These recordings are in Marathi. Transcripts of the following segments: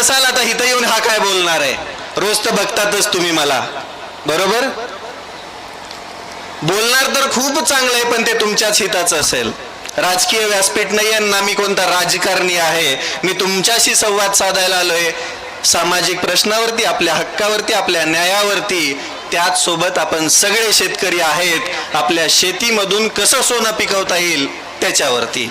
नसाल आता इथं येऊन हा काय बोलणार आहे, रोज तर बघतातच तुम्ही मला, बरोबर? बोलणार तर खूप चांगलं आहे, पण ते तुमच्याच हिताचं असेल. राजकीय व्यासपीठ नाही आहे ना मी कोणता राजकारणी आहे, मी तुमच्याशी संवाद साधायला आलोय सामाजिक प्रश्नावरती, आपल्या हक्कावरती, आपल्या न्यायावरती. त्याच सोबत आपण सगळे शेतकरी आहेत, आपल्या शेतीमधून कसं सोनं पिकवता येईल त्याच्यावरती.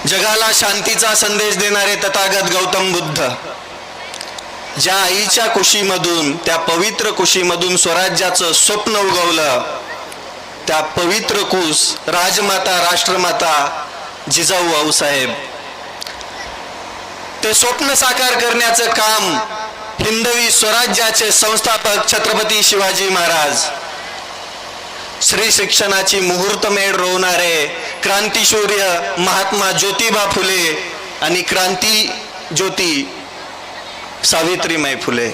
जगाला शांतीचा संदेश देणारे तथागत गौतम बुद्ध ज्या आईच्या कुशीमधून, त्या पवित्र कुशीमधून स्वराज्याचं स्वप्न उगवलं, त्या पवित्र कुश राजमाता राष्ट्रमाता जिजाऊ आऊसाहेब, ते स्वप्न साकार करण्याचं काम हिंदवी स्वराज्याचे संस्थापक छत्रपती शिवाजी महाराज, श्री शिक्षणाची मुहूर्तमेढ रोवणारे क्रांतीशौर्य महात्मा ज्योतिबा फुले आणि क्रांती ज्योती सावित्रीबाई फुले,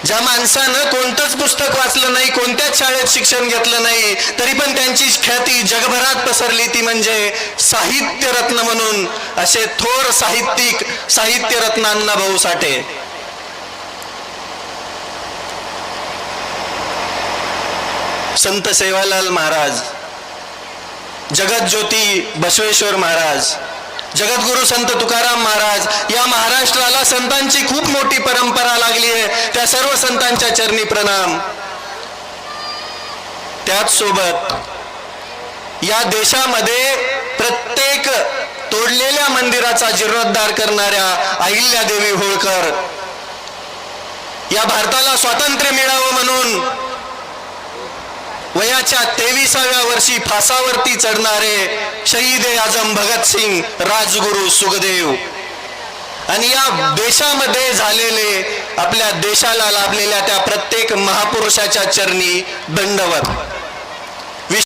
ज्या माणसानं कोणतंच पुस्तक वाचलं नाही, कोणत्याच शाळेत शिक्षण घेतलं नाही, तरी पण त्यांची ख्याती जगभरात पसरली, ती म्हणजे साहित्य रत्न म्हणून असे थोर साहित्यिक साहित्य रत्न अण्णाभाऊ साठे. संत सेवालाल महाराज, जगतज्योती बसवेश्वर महाराज, जगद्गुरु संत तुकाराम महाराज, या महाराष्ट्राला संतांची खूप मोठी परंपरा लागली आहे, त्या सर्व संतांच्या चरणी प्रणाम. त्याच सोबत या देशामध्ये प्रत्येक तोडलेल्या मंदिराचा जीर्णोद्धार करणाऱ्या अहिल्यादेवी होळकर, या भारताला स्वातंत्र्य मिळावं म्हणून वयाच्या 23व्या वर्षी फासावरती चढणारे शहीद आजम भगतसिंग, राजगुरू सुखदेव, आणि या देशामध्ये झालेले, आपल्या देशाला लाभलेल्या त्या प्रत्येक महापुरुषाच्या चरणी दंडवत.